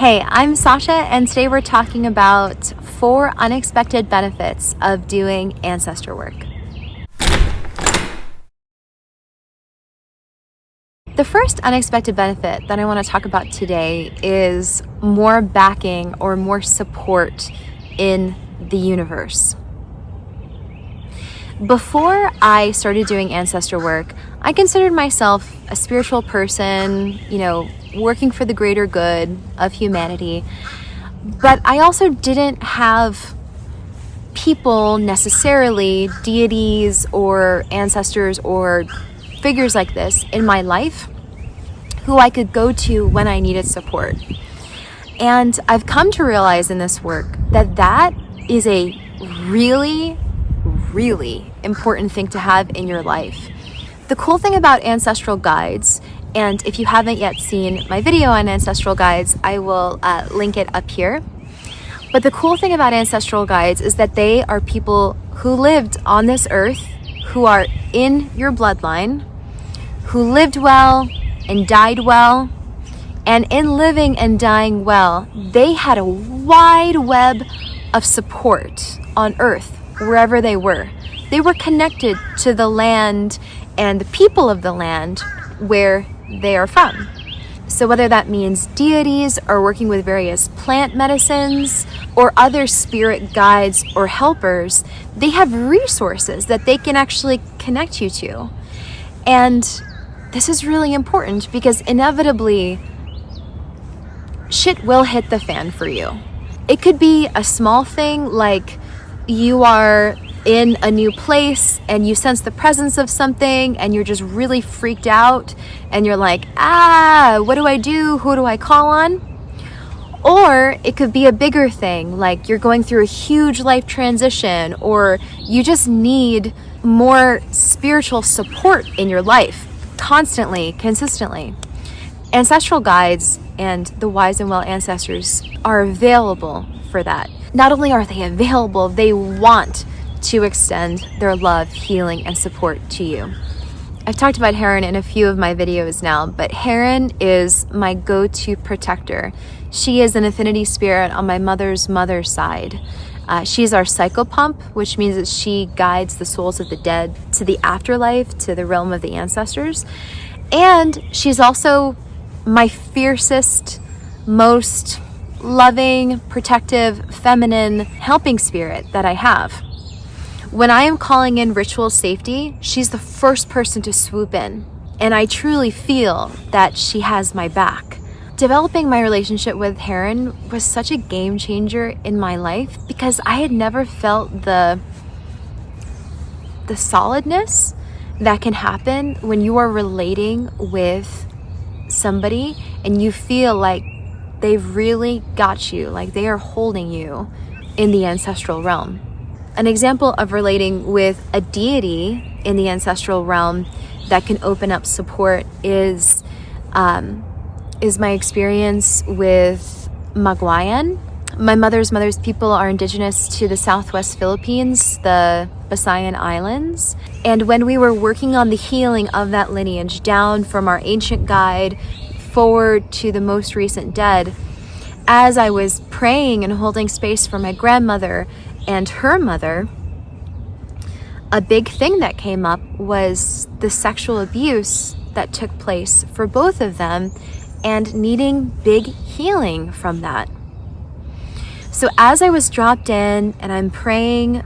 Hey, I'm Sasha, and today we're talking about 4 unexpected benefits of doing ancestor work. The first unexpected benefit that I want to talk about today is more backing or more support in the universe. Before I started doing ancestor work, I considered myself a spiritual person, working for the greater good of humanity. But I also didn't have people necessarily, deities or ancestors or figures like this in my life who I could go to when I needed support. And I've come to realize in this work that is a really important thing to have in your life. The cool thing about ancestral guides, and if you haven't yet seen my video on ancestral guides, I will link it up here. But the cool thing about ancestral guides is that they are people who lived on this earth, who are in your bloodline, who lived well and died well. And in living and dying well, they had a wide web of support on earth, wherever they were. They were connected to the land and the people of the land where they are from. So whether that means deities or working with various plant medicines or other spirit guides or helpers, they have resources that they can actually connect you to. And this is really important because inevitably shit will hit the fan for you. It could be a small thing like you are in a new place and you sense the presence of something and you're just really freaked out and you're like, what do I do? Who do I call on? Or it could be a bigger thing, like you're going through a huge life transition, or you just need more spiritual support in your life constantly, consistently. Ancestral guides and the wise and well ancestors are available for that. Not only are they available, they want to extend their love, healing, and support to you. I've talked about Heron in a few of my videos now, but Heron is my go-to protector. She is an affinity spirit on my mother's side. She's our psychopump, which means that she guides the souls of the dead to the afterlife, to the realm of the ancestors. And she's also my fiercest, most loving, protective, feminine helping spirit that I have. When I am calling in ritual safety, she's the first person to swoop in, and I truly feel that she has my back. Developing my relationship with Heron was such a game changer in my life because I had never felt the solidness that can happen when you are relating with somebody and you feel like they've really got you, like they are holding you in the ancestral realm. An example of relating with a deity in the ancestral realm that can open up support is my experience with Magwayan. My mother's people are indigenous to the Southwest Philippines, the Visayan Islands. And when we were working on the healing of that lineage down from our ancient guide forward to the most recent dead, as I was praying and holding space for my grandmother and her mother, a big thing that came up was the sexual abuse that took place for both of them and needing big healing from that. So as I was dropped in and I'm praying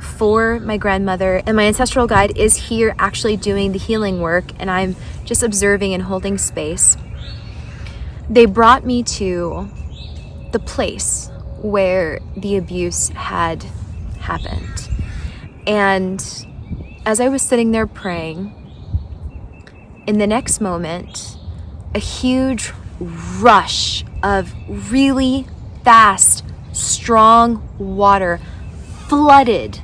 for my grandmother, and my ancestral guide is here actually doing the healing work, and I'm just observing and holding space, they brought me to the place where the abuse had happened. And as I was sitting there praying, in the next moment, a huge rush of really fast, strong water flooded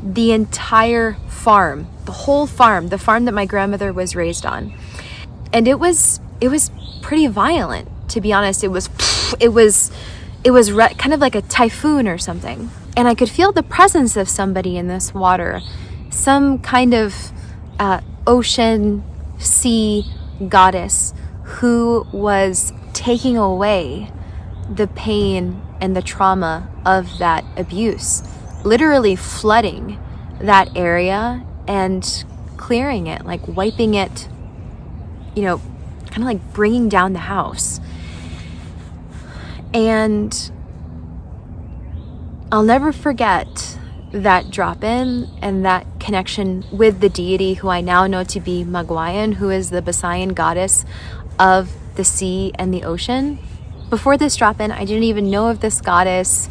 the entire farm, the whole farm, the farm that my grandmother was raised on. And it was pretty violent, to be honest. It was kind of like a typhoon or something. And I could feel the presence of somebody in this water, some kind of ocean, sea goddess who was taking away the pain and the trauma of that abuse, literally flooding that area and clearing it, like wiping it, kind of like bringing down the house. And I'll never forget that drop-in and that connection with the deity who I now know to be Magwayan, who is the Visayan goddess of the sea and the ocean. Before this drop-in, I didn't even know of this goddess,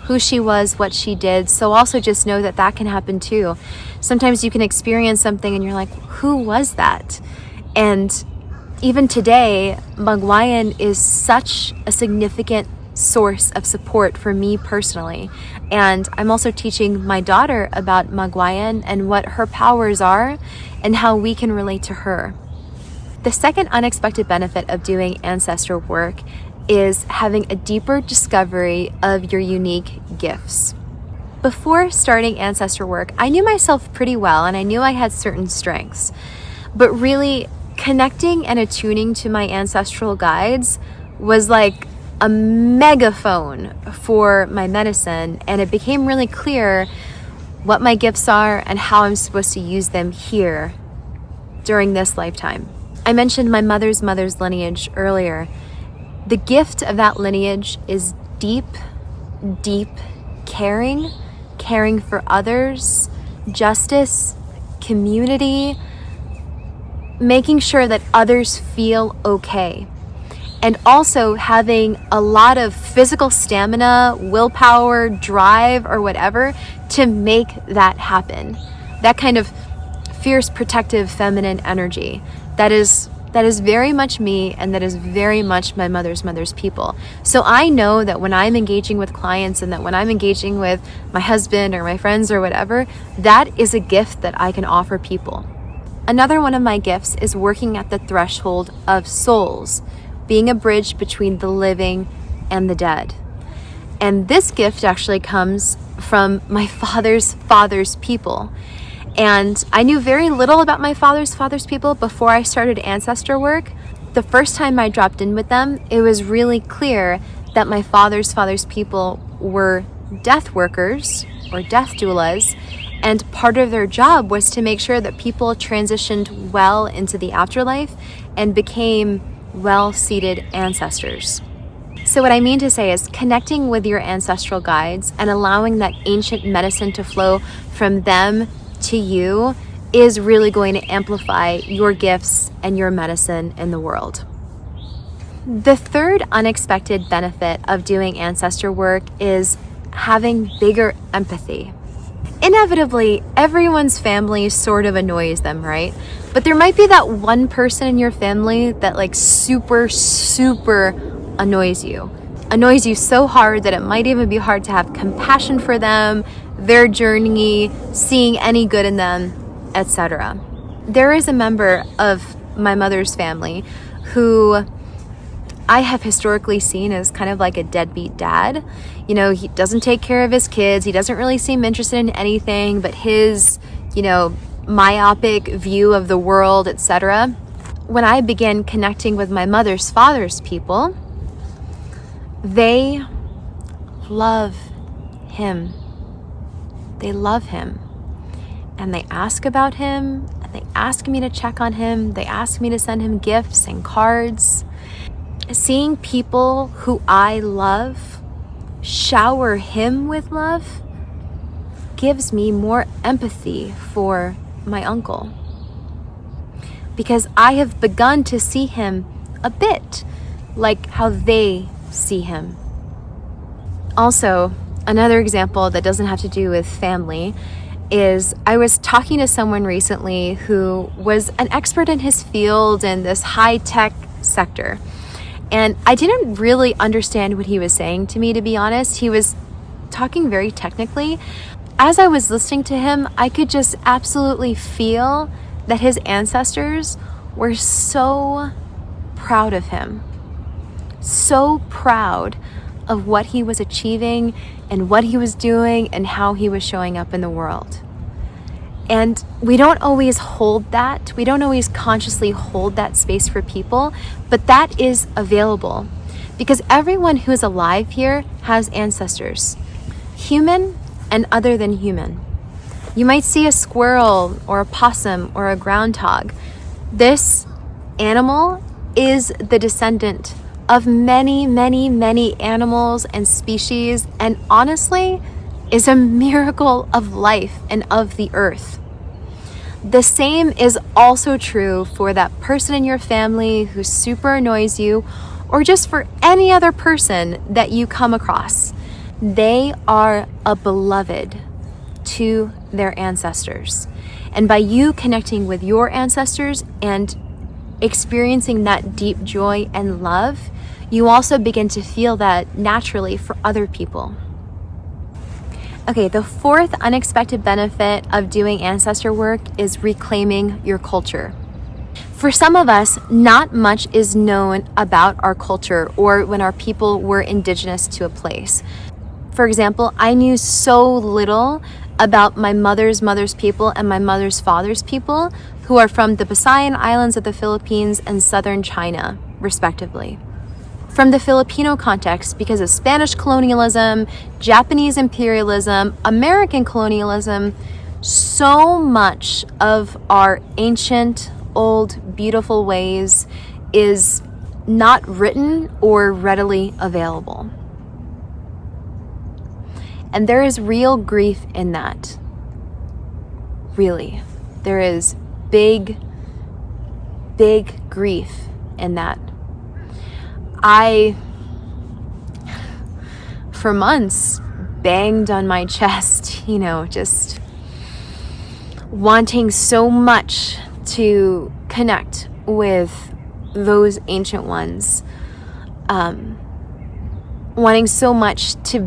who she was, what she did. So also just know that that can happen too. Sometimes you can experience something and you're like, who was that? And even today, Magwayan is such a significant source of support for me personally. And I'm also teaching my daughter about Magwayan and what her powers are and how we can relate to her. The second unexpected benefit of doing ancestor work is having a deeper discovery of your unique gifts. Before starting ancestor work, I knew myself pretty well and I knew I had certain strengths. But really, connecting and attuning to my ancestral guides was like a megaphone for my medicine, and it became really clear what my gifts are and how I'm supposed to use them here during this lifetime. I mentioned my mother's lineage earlier. The gift of that lineage is deep caring for others, justice, community, making sure that others feel okay. And also having a lot of physical stamina, willpower, drive, or whatever to make that happen. That kind of fierce, protective, feminine energy. That is very much me, and that is very much my mother's people. So I know that when I'm engaging with clients and that when I'm engaging with my husband or my friends or whatever, that is a gift that I can offer people. Another one of my gifts is working at the threshold of souls, being a bridge between the living and the dead. And this gift actually comes from my father's people. And I knew very little about my father's people before I started ancestor work. The first time I dropped in with them, it was really clear that my father's people were death workers or death doulas. And part of their job was to make sure that people transitioned well into the afterlife and became well-seated ancestors. So what I mean to say is connecting with your ancestral guides and allowing that ancient medicine to flow from them to you is really going to amplify your gifts and your medicine in the world. The third unexpected benefit of doing ancestor work is having bigger empathy. Inevitably, everyone's family sort of annoys them, right? But there might be that one person in your family that like super annoys you. Annoys you so hard that it might even be hard to have compassion for them, their journey, seeing any good in them, etc. There is a member of my mother's family who I have historically seen as kind of like a deadbeat dad. He doesn't take care of his kids. He doesn't really seem interested in anything but his, myopic view of the world, etc. When I began connecting with my mother's father's people, they love him. They love him. And they ask about him, and they ask me to check on him. They ask me to send him gifts and cards. Seeing people who I love shower him with love gives me more empathy for my uncle, because I have begun to see him a bit like how they see him. Also, another example that doesn't have to do with family is I was talking to someone recently who was an expert in his field in this high-tech sector. And I didn't really understand what he was saying to me, to be honest. He was talking very technically. As I was listening to him, I could just absolutely feel that his ancestors were so proud of him. So proud of what he was achieving and what he was doing and how he was showing up in the world. And we don't always hold that. We don't always consciously hold that space for people, but that is available. Because everyone who is alive here has ancestors, human and other than human. You might see a squirrel or a possum or a groundhog. This animal is the descendant of many, many, many animals and species, and honestly is a miracle of life and of the earth. The same is also true for that person in your family who super annoys you, or just for any other person that you come across. They are a beloved to their ancestors. And by you connecting with your ancestors and experiencing that deep joy and love, you also begin to feel that naturally for other people. Okay, the fourth unexpected benefit of doing ancestor work is reclaiming your culture. For some of us, not much is known about our culture or when our people were indigenous to a place. For example, I knew so little about my mother's mother's people and my mother's father's people, who are from the Visayan Islands of the Philippines and southern China, respectively. From the Filipino context, because of Spanish colonialism, Japanese imperialism, American colonialism, so much of our ancient, old, beautiful ways is not written or readily available. And there is real grief in that. Really. There is big, big grief in that. I, for months, banged on my chest, just wanting so much to connect with those ancient ones. Wanting so much to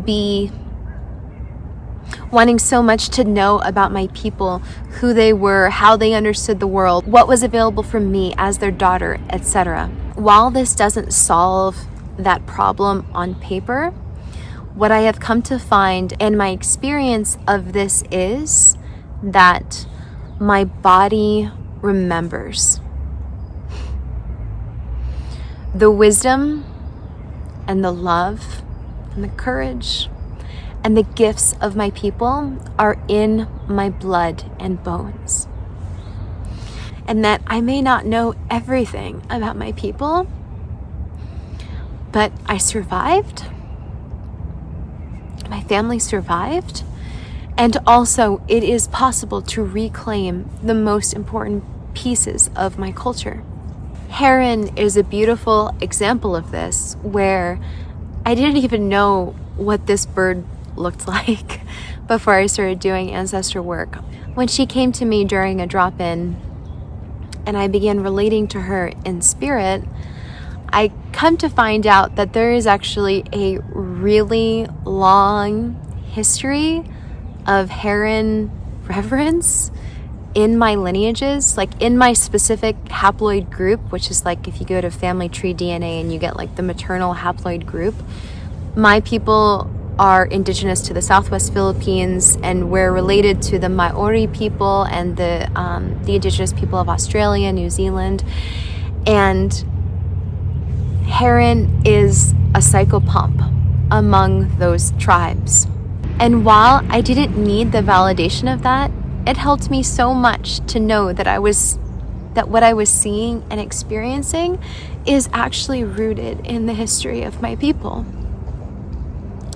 know about my people, who they were, how they understood the world, what was available for me as their daughter, etc. While this doesn't solve that problem on paper, what I have come to find and my experience of this is that my body remembers. The wisdom and the love and the courage and the gifts of my people are in my blood and bones. And that I may not know everything about my people, but I survived. My family survived. And also, it is possible to reclaim the most important pieces of my culture. Heron is a beautiful example of this, where I didn't even know what this bird looked like before I started doing ancestor work. When she came to me during a drop-in and I began relating to her in spirit, I come to find out that there is actually a really long history of heron reverence in my lineages, like in my specific haploid group, which is like if you go to family tree DNA and you get like the maternal haploid group. My people are indigenous to the Southwest Philippines, and we're related to the Maori people and the indigenous people of Australia, New Zealand. And heron is a psychopomp among those tribes. And while I didn't need the validation of that, it helped me so much to know that what I was seeing and experiencing is actually rooted in the history of my people.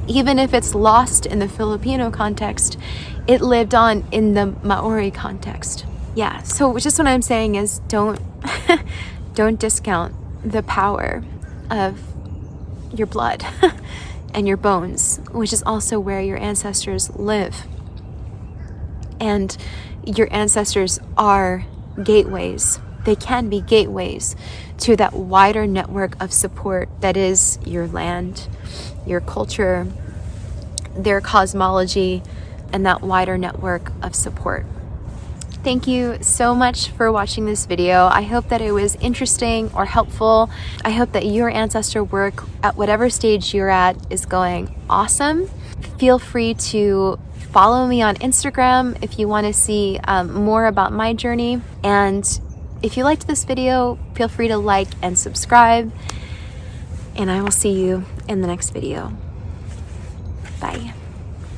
Even if it's lost in the Filipino context, it lived on in the Maori context. Yeah, so just what I'm saying is don't discount the power of your blood and your bones, which is also where your ancestors live. And your ancestors are gateways. They can be gateways to that wider network of support that is your land, your culture, their cosmology, and that wider network of support. Thank you so much for watching this video. I hope that it was interesting or helpful. I hope that your ancestor work at whatever stage you're at is going awesome. Feel free to follow me on Instagram if you want to see more about my journey. And if you liked this video, feel free to like and subscribe. And I will see you in the next video.